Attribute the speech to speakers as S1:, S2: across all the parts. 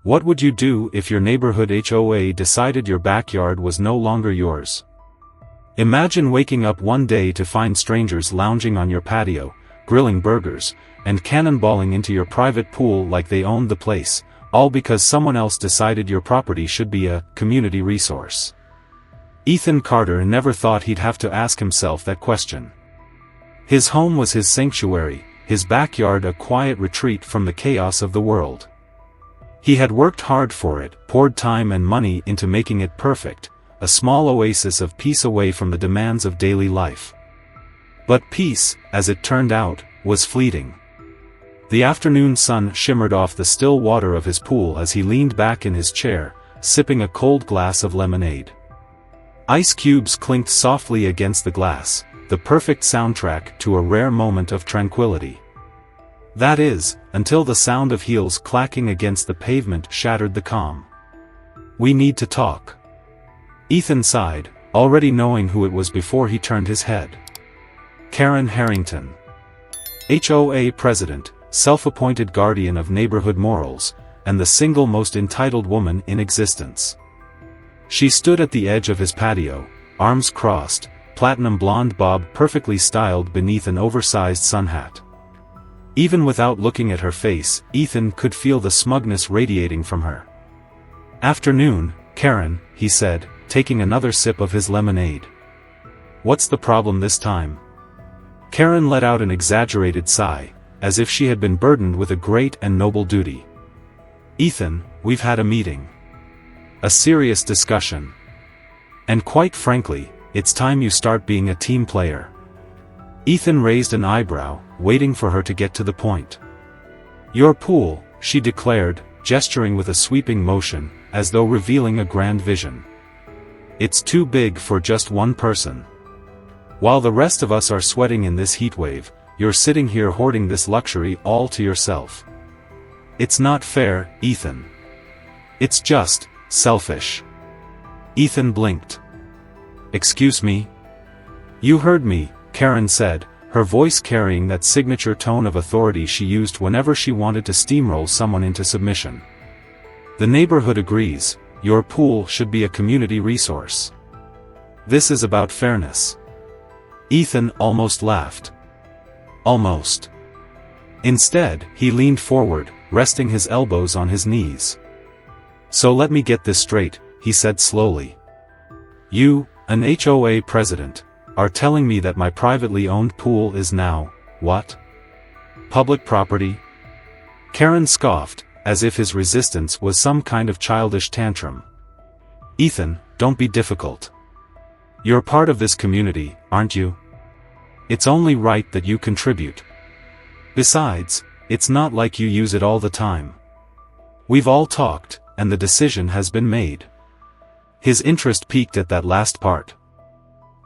S1: What would you do if your neighborhood HOA decided your backyard was no longer yours? Imagine waking up one day to find strangers lounging on your patio, grilling burgers, and cannonballing into your private pool like they owned the place, all because someone else decided your property should be a community resource. Ethan Carter never thought he'd have to ask himself that question. His home was his sanctuary, his backyard a quiet retreat from the chaos of the world. He had worked hard for it, poured time and money into making it perfect, a small oasis of peace away from the demands of daily life. But peace, as it turned out, was fleeting. The afternoon sun shimmered off the still water of his pool as he leaned back in his chair, sipping a cold glass of lemonade. Ice cubes clinked softly against the glass, the perfect soundtrack to a rare moment of tranquility. That is, until the sound of heels clacking against the pavement shattered the calm. "We need to talk." Ethan sighed, already knowing who it was before he turned his head. Karen Harrington. HOA president, self-appointed guardian of neighborhood morals, and the single most entitled woman in existence. She stood at the edge of his patio, arms crossed, platinum blonde bob perfectly styled beneath an oversized sun hat. Even without looking at her face, Ethan could feel the smugness radiating from her. "Afternoon, Karen," he said, taking another sip of his lemonade. "What's the problem this time?" Karen let out an exaggerated sigh, as if she had been burdened with a great and noble duty. "Ethan, we've had a meeting. A serious discussion. And quite frankly, it's time you start being a team player." Ethan raised an eyebrow, waiting for her to get to the point. "Your pool," she declared, gesturing with a sweeping motion, as though revealing a grand vision. "It's too big for just one person. While the rest of us are sweating in this heatwave, you're sitting here hoarding this luxury all to yourself. It's not fair, Ethan. It's just selfish." Ethan blinked. "Excuse me?" "You heard me," Karen said, her voice carrying that signature tone of authority she used whenever she wanted to steamroll someone into submission. "The neighborhood agrees, your pool should be a community resource. This is about fairness." Ethan almost laughed. Almost. Instead, he leaned forward, resting his elbows on his knees. "So let me get this straight," he said slowly. "You, an HOA president, are telling me that my privately owned pool is now, what? Public property?" Karen scoffed, as if his resistance was some kind of childish tantrum. "Ethan, don't be difficult. You're part of this community, aren't you? It's only right that you contribute. Besides, it's not like you use it all the time. We've all talked, and the decision has been made." His interest peaked at that last part.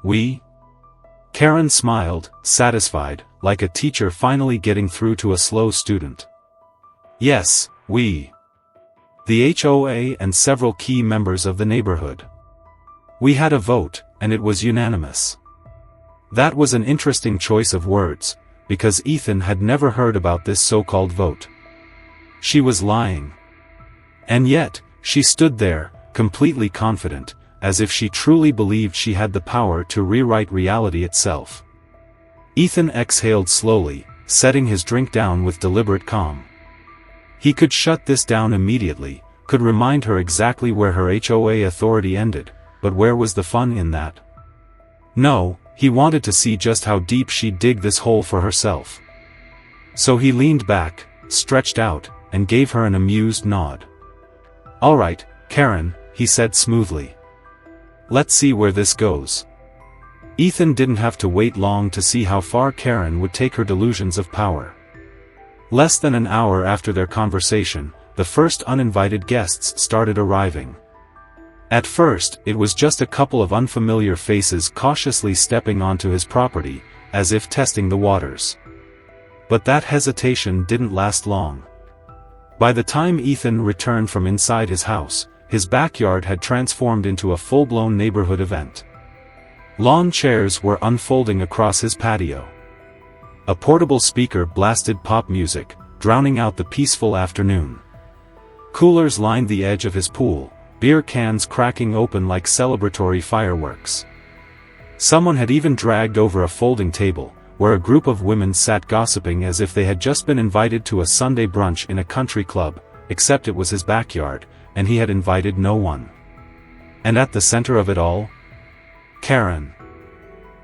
S1: "We?" Karen smiled, satisfied, like a teacher finally getting through to a slow student. "Yes, we. The HOA and several key members of the neighborhood. We had a vote, and it was unanimous." That was an interesting choice of words, because Ethan had never heard about this so-called vote. She was lying. And yet, she stood there, completely confident, as if she truly believed she had the power to rewrite reality itself. Ethan exhaled slowly, setting his drink down with deliberate calm. He could shut this down immediately, could remind her exactly where her HOA authority ended, but where was the fun in that? No, he wanted to see just how deep she'd dig this hole for herself. So he leaned back, stretched out, and gave her an amused nod. "All right, Karen," he said smoothly. "Let's see where this goes." Ethan didn't have to wait long to see how far Karen would take her delusions of power. Less than an hour after their conversation, the first uninvited guests started arriving. At first, it was just a couple of unfamiliar faces cautiously stepping onto his property, as if testing the waters. But that hesitation didn't last long. By the time Ethan returned from inside his house, his backyard had transformed into a full-blown neighborhood event. Lawn chairs were unfolding across his patio. A portable speaker blasted pop music, drowning out the peaceful afternoon. Coolers lined the edge of his pool, beer cans cracking open like celebratory fireworks. Someone had even dragged over a folding table, where a group of women sat gossiping as if they had just been invited to a Sunday brunch in a country club, except it was his backyard, and he had invited no one. And at the center of it all? Karen.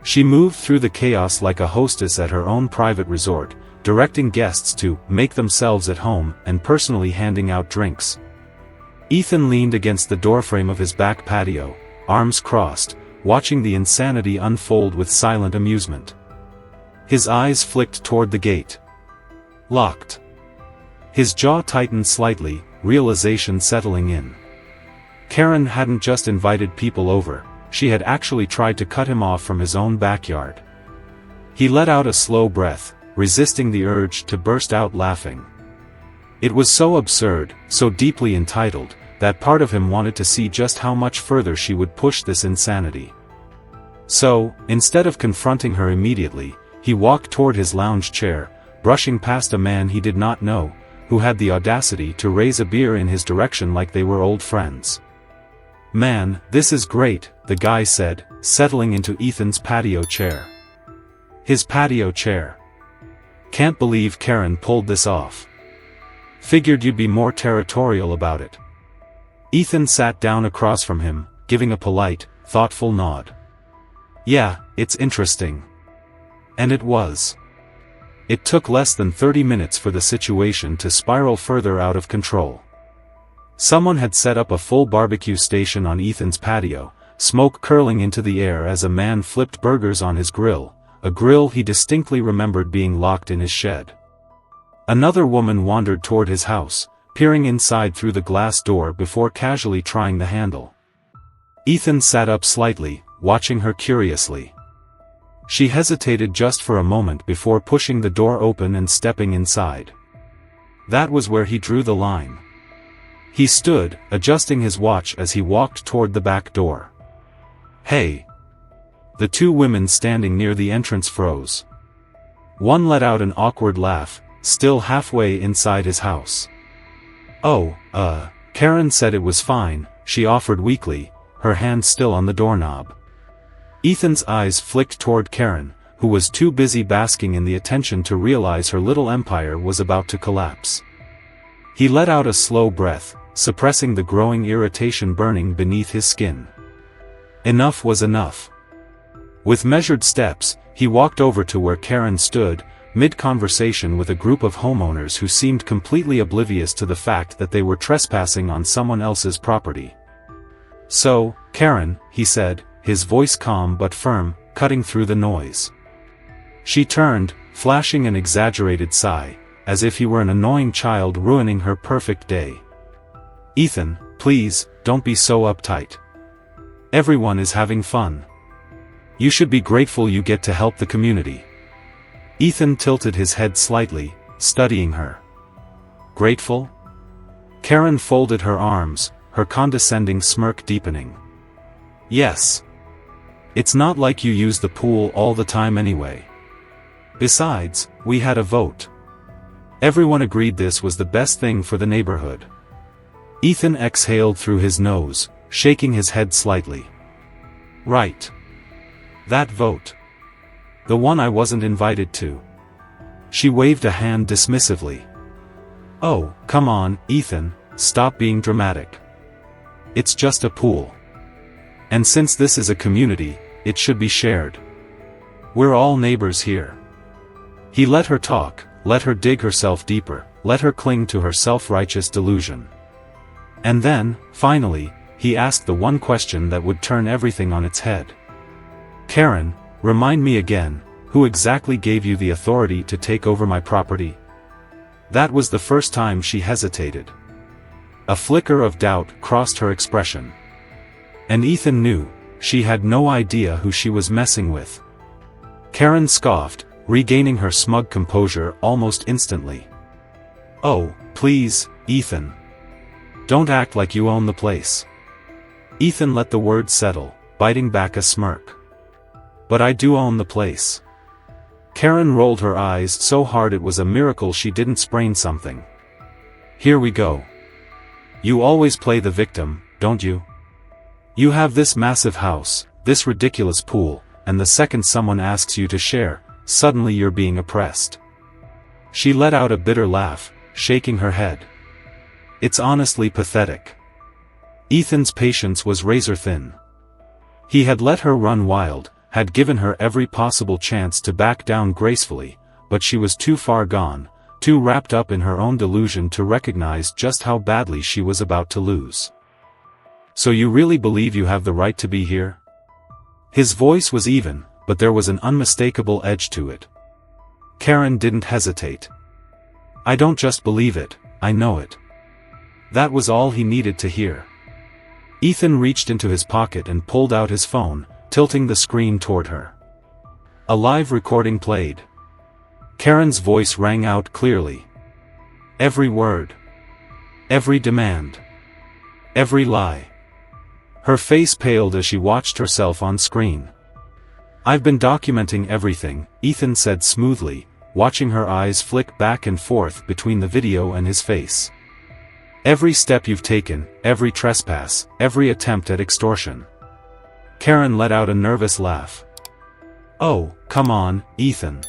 S1: She moved through the chaos like a hostess at her own private resort, directing guests to make themselves at home and personally handing out drinks. Ethan leaned against the doorframe of his back patio, arms crossed, watching the insanity unfold with silent amusement. His eyes flicked toward the gate. Locked. His jaw tightened slightly, realization settling in. Karen hadn't just invited people over, she had actually tried to cut him off from his own backyard. He let out a slow breath, resisting the urge to burst out laughing. It was so absurd, so deeply entitled, that part of him wanted to see just how much further she would push this insanity. So, instead of confronting her immediately, he walked toward his lounge chair, brushing past a man he did not know, who had the audacity to raise a beer in his direction like they were old friends. "Man, this is great," the guy said, settling into Ethan's patio chair. His patio chair. "Can't believe Karen pulled this off. Figured you'd be more territorial about it." Ethan sat down across from him, giving a polite, thoughtful nod. "Yeah, it's interesting." And it was. It took less than 30 minutes for the situation to spiral further out of control. Someone had set up a full barbecue station on Ethan's patio, smoke curling into the air as a man flipped burgers on his grill, a grill he distinctly remembered being locked in his shed. Another woman wandered toward his house, peering inside through the glass door before casually trying the handle. Ethan sat up slightly, watching her curiously. She hesitated just for a moment before pushing the door open and stepping inside. That was where he drew the line. He stood, adjusting his watch as he walked toward the back door. "Hey!" The two women standing near the entrance froze. One let out an awkward laugh, still halfway inside his house. "Oh, Karen said it was fine," she offered weakly, her hand still on the doorknob. Ethan's eyes flicked toward Karen, who was too busy basking in the attention to realize her little empire was about to collapse. He let out a slow breath, suppressing the growing irritation burning beneath his skin. Enough was enough. With measured steps, he walked over to where Karen stood, mid-conversation with a group of homeowners who seemed completely oblivious to the fact that they were trespassing on someone else's property. "So, Karen," he said, his voice calm but firm, cutting through the noise. She turned, flashing an exaggerated sigh, as if he were an annoying child ruining her perfect day. "Ethan, please, don't be so uptight. Everyone is having fun. You should be grateful you get to help the community." Ethan tilted his head slightly, studying her. "Grateful?" Karen folded her arms, her condescending smirk deepening. "Yes. It's not like you use the pool all the time anyway. Besides, we had a vote. Everyone agreed this was the best thing for the neighborhood." Ethan exhaled through his nose, shaking his head slightly. "Right. That vote. The one I wasn't invited to." She waved a hand dismissively. "Oh, come on, Ethan, stop being dramatic. It's just a pool. And since this is a community, it should be shared. We're all neighbors here." He let her talk, let her dig herself deeper, let her cling to her self-righteous delusion. And then, finally, he asked the one question that would turn everything on its head. "Karen, remind me again, who exactly gave you the authority to take over my property?" That was the first time she hesitated. A flicker of doubt crossed her expression. And Ethan knew, she had no idea who she was messing with. Karen scoffed, regaining her smug composure almost instantly. "Oh, please, Ethan. Don't act like you own the place." Ethan let the words settle, biting back a smirk. "But I do own the place." Karen rolled her eyes so hard it was a miracle she didn't sprain something. "Here we go. You always play the victim, don't you? You have this massive house, this ridiculous pool, and the second someone asks you to share, suddenly you're being oppressed. She let out a bitter laugh, shaking her head. It's honestly pathetic. Ethan's patience was razor-thin. He had let her run wild, had given her every possible chance to back down gracefully, but she was too far gone, too wrapped up in her own delusion to recognize just how badly she was about to lose. So you really believe you have the right to be here? His voice was even, but there was an unmistakable edge to it. Karen didn't hesitate. I don't just believe it, I know it. That was all he needed to hear. Ethan reached into his pocket and pulled out his phone, tilting the screen toward her. A live recording played. Karen's voice rang out clearly. Every word. Every demand. Every lie. Her face paled as she watched herself on screen. I've been documenting everything, Ethan said smoothly, watching her eyes flick back and forth between the video and his face. Every step you've taken, every trespass, every attempt at extortion. Karen let out a nervous laugh. Oh, come on, Ethan.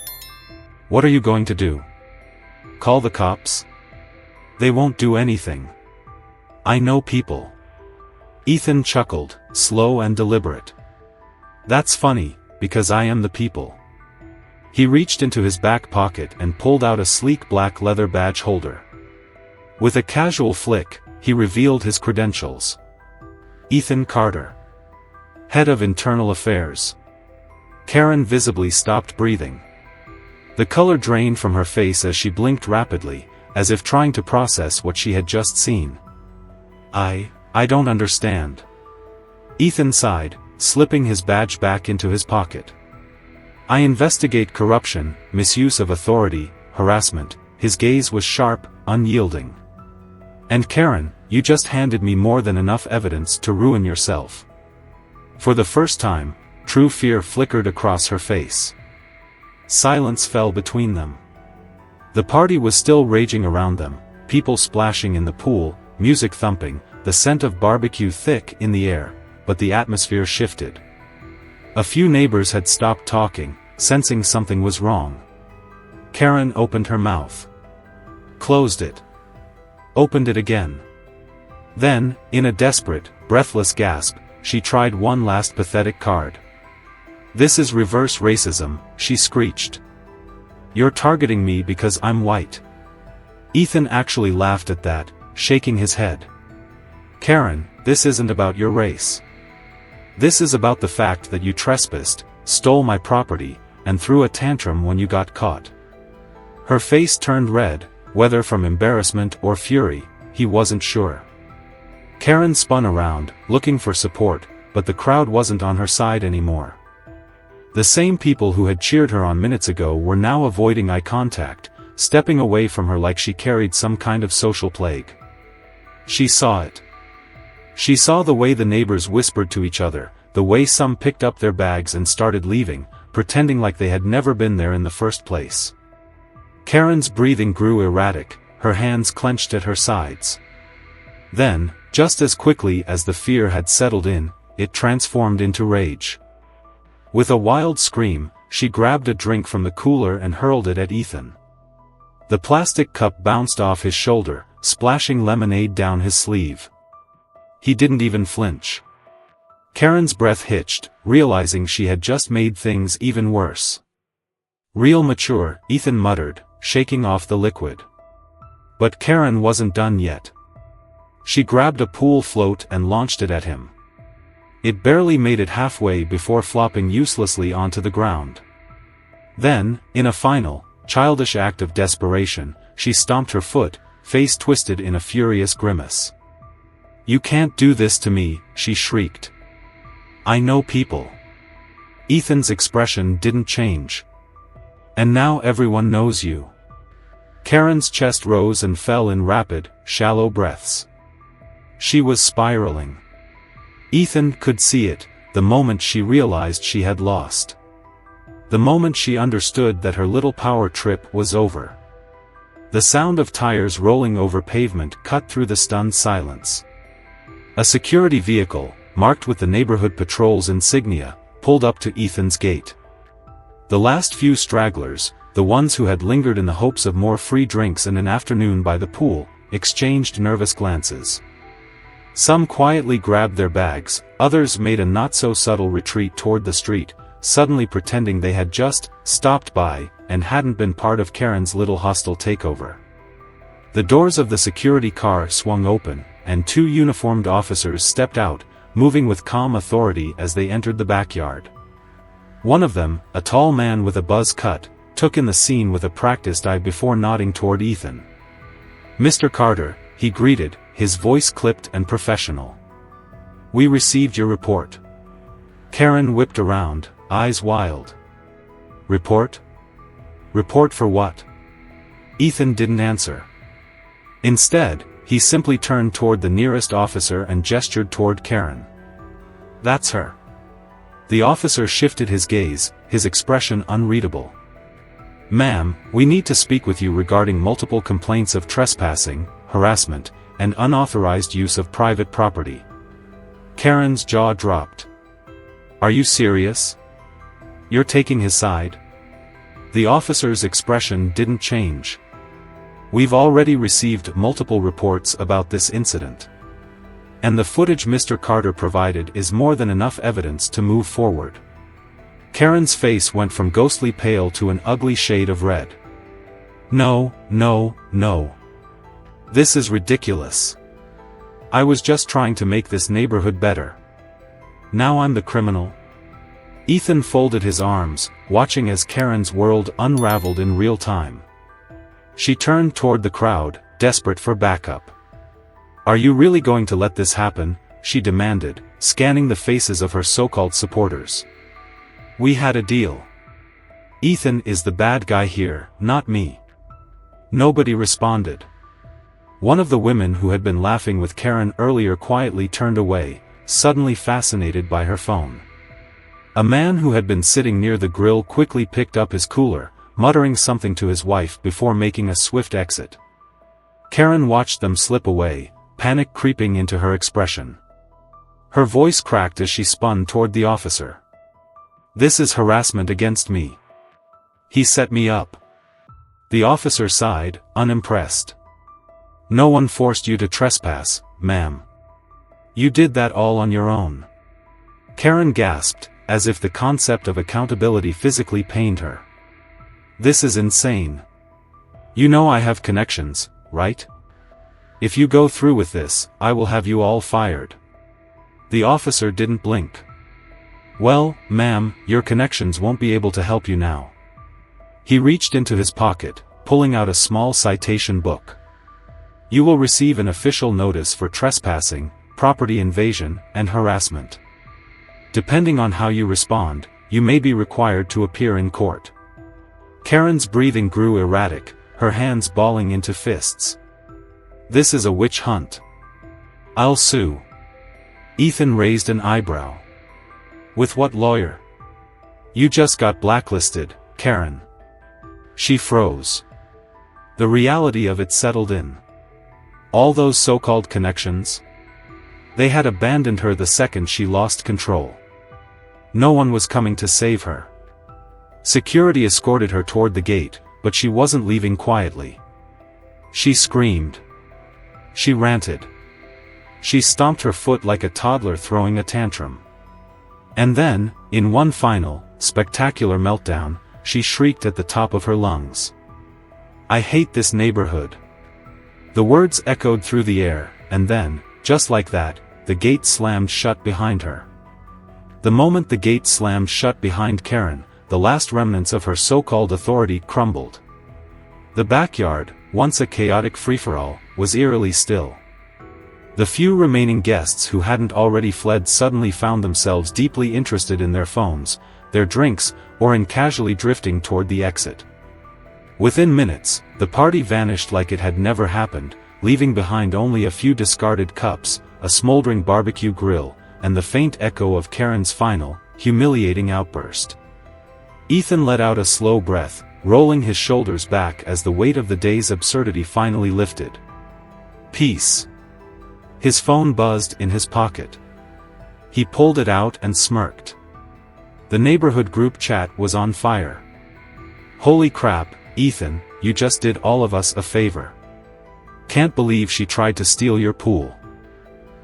S1: What are you going to do? Call the cops? They won't do anything. I know people. Ethan chuckled, slow and deliberate. That's funny, because I am the people. He reached into his back pocket and pulled out a sleek black leather badge holder. With a casual flick, he revealed his credentials. Ethan Carter. Head of Internal Affairs. Karen visibly stopped breathing. The color drained from her face as she blinked rapidly, as if trying to process what she had just seen. I don't understand. Ethan sighed, slipping his badge back into his pocket. I investigate corruption, misuse of authority, harassment. His gaze was sharp, unyielding. And Karen, you just handed me more than enough evidence to ruin yourself. For the first time, true fear flickered across her face. Silence fell between them. The party was still raging around them, people splashing in the pool, music thumping, the scent of barbecue thick in the air, but the atmosphere shifted. A few neighbors had stopped talking, sensing something was wrong. Karen opened her mouth. Closed it. Opened it again. Then, in a desperate, breathless gasp, she tried one last pathetic card. This is reverse racism, she screeched. You're targeting me because I'm white. Ethan actually laughed at that, shaking his head. Karen, this isn't about your race. This is about the fact that you trespassed, stole my property, and threw a tantrum when you got caught. Her face turned red, whether from embarrassment or fury, he wasn't sure. Karen spun around, looking for support, but the crowd wasn't on her side anymore. The same people who had cheered her on minutes ago were now avoiding eye contact, stepping away from her like she carried some kind of social plague. She saw it. She saw the way the neighbors whispered to each other, the way some picked up their bags and started leaving, pretending like they had never been there in the first place. Karen's breathing grew erratic, her hands clenched at her sides. Then, just as quickly as the fear had settled in, it transformed into rage. With a wild scream, she grabbed a drink from the cooler and hurled it at Ethan. The plastic cup bounced off his shoulder, splashing lemonade down his sleeve. He didn't even flinch. Karen's breath hitched, realizing she had just made things even worse. Real mature, Ethan muttered, shaking off the liquid. But Karen wasn't done yet. She grabbed a pool float and launched it at him. It barely made it halfway before flopping uselessly onto the ground. Then, in a final, childish act of desperation, she stomped her foot, face twisted in a furious grimace. You can't do this to me, she shrieked. I know people. Ethan's expression didn't change. And now everyone knows you. Karen's chest rose and fell in rapid, shallow breaths. She was spiraling. Ethan could see it, the moment she realized she had lost. The moment she understood that her little power trip was over. The sound of tires rolling over pavement cut through the stunned silence. A security vehicle, marked with the neighborhood patrol's insignia, pulled up to Ethan's gate. The last few stragglers, the ones who had lingered in the hopes of more free drinks and an afternoon by the pool, exchanged nervous glances. Some quietly grabbed their bags, others made a not-so-subtle retreat toward the street, suddenly pretending they had just stopped by and hadn't been part of Karen's little hostile takeover. The doors of the security car swung open, and two uniformed officers stepped out, moving with calm authority as they entered the backyard. One of them, a tall man with a buzz cut, took in the scene with a practiced eye before nodding toward Ethan. "Mr. Carter," he greeted, his voice clipped and professional. "We received your report." Karen whipped around, eyes wild. "Report? Report for what?" Ethan didn't answer. Instead, he simply turned toward the nearest officer and gestured toward Karen. "That's her." The officer shifted his gaze, his expression unreadable. "Ma'am, we need to speak with you regarding multiple complaints of trespassing, harassment, and unauthorized use of private property." Karen's jaw dropped. "Are you serious? You're taking his side?" The officer's expression didn't change. "We've already received multiple reports about this incident. And the footage Mr. Carter provided is more than enough evidence to move forward." Karen's face went from ghostly pale to an ugly shade of red. "No, no, no. This is ridiculous. I was just trying to make this neighborhood better. Now I'm the criminal?" Ethan folded his arms, watching as Karen's world unraveled in real time. She turned toward the crowd, desperate for backup. "Are you really going to let this happen?" she demanded, scanning the faces of her so-called supporters. "We had a deal. Ethan is the bad guy here, not me." Nobody responded. One of the women who had been laughing with Karen earlier quietly turned away, suddenly fascinated by her phone. A man who had been sitting near the grill quickly picked up his cooler, muttering something to his wife before making a swift exit. Karen watched them slip away, panic creeping into her expression. Her voice cracked as she spun toward the officer. "This is harassment against me. He set me up." The officer sighed, unimpressed. "No one forced you to trespass, ma'am. You did that all on your own." Karen gasped, as if the concept of accountability physically pained her. "This is insane. You know I have connections, right? If you go through with this, I will have you all fired." The officer didn't blink. "Well, ma'am, your connections won't be able to help you now." He reached into his pocket, pulling out a small citation book. "You will receive an official notice for trespassing, property invasion, and harassment. Depending on how you respond, you may be required to appear in court." Karen's breathing grew erratic, her hands balling into fists. "This is a witch hunt. I'll sue." Ethan raised an eyebrow. "With what lawyer?" "You just got blacklisted, Karen." She froze. The reality of it settled in. All those so-called connections? They had abandoned her the second she lost control. No one was coming to save her. Security escorted her toward the gate, but she wasn't leaving quietly. She screamed. She ranted. She stomped her foot like a toddler throwing a tantrum. And then, in one final, spectacular meltdown, she shrieked at the top of her lungs. "I hate this neighborhood." The words echoed through the air, and then, just like that, the gate slammed shut behind her. The moment the gate slammed shut behind Karen, the last remnants of her so-called authority crumbled. The backyard, once a chaotic free-for-all, was eerily still. The few remaining guests who hadn't already fled suddenly found themselves deeply interested in their phones, their drinks, or in casually drifting toward the exit. Within minutes, the party vanished like it had never happened, leaving behind only a few discarded cups, a smoldering barbecue grill, and the faint echo of Karen's final, humiliating outburst. Ethan let out a slow breath, rolling his shoulders back as the weight of the day's absurdity finally lifted. Peace. His phone buzzed in his pocket. He pulled it out and smirked. The neighborhood group chat was on fire. Holy crap, Ethan, you just did all of us a favor. Can't believe she tried to steal your pool.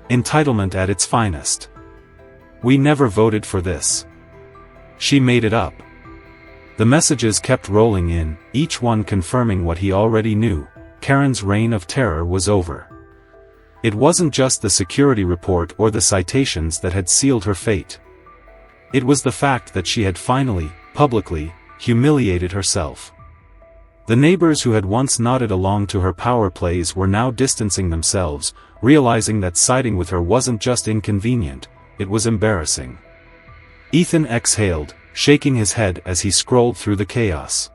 S1: Entitlement at its finest. We never voted for this. She made it up. The messages kept rolling in, each one confirming what he already knew: Karen's reign of terror was over. It wasn't just the security report or the citations that had sealed her fate. It was the fact that she had finally, publicly, humiliated herself. The neighbors who had once nodded along to her power plays were now distancing themselves, realizing that siding with her wasn't just inconvenient, it was embarrassing. Ethan exhaled, shaking his head as he scrolled through the chaos.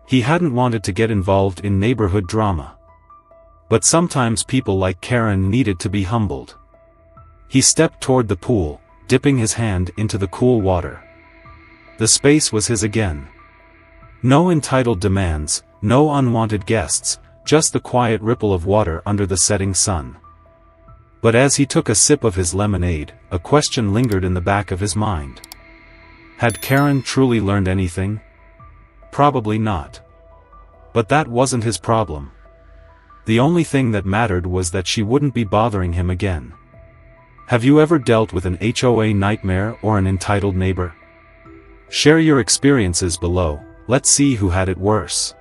S1: He hadn't wanted to get involved in neighborhood drama. But sometimes people like Karen needed to be humbled. He stepped toward the pool, dipping his hand into the cool water. The space was his again. No entitled demands, no unwanted guests, just the quiet ripple of water under the setting sun. But as he took a sip of his lemonade, a question lingered in the back of his mind. Had Karen truly learned anything? Probably not. But that wasn't his problem. The only thing that mattered was that she wouldn't be bothering him again. Have you ever dealt with an HOA nightmare or an entitled neighbor? Share your experiences below, let's see who had it worse.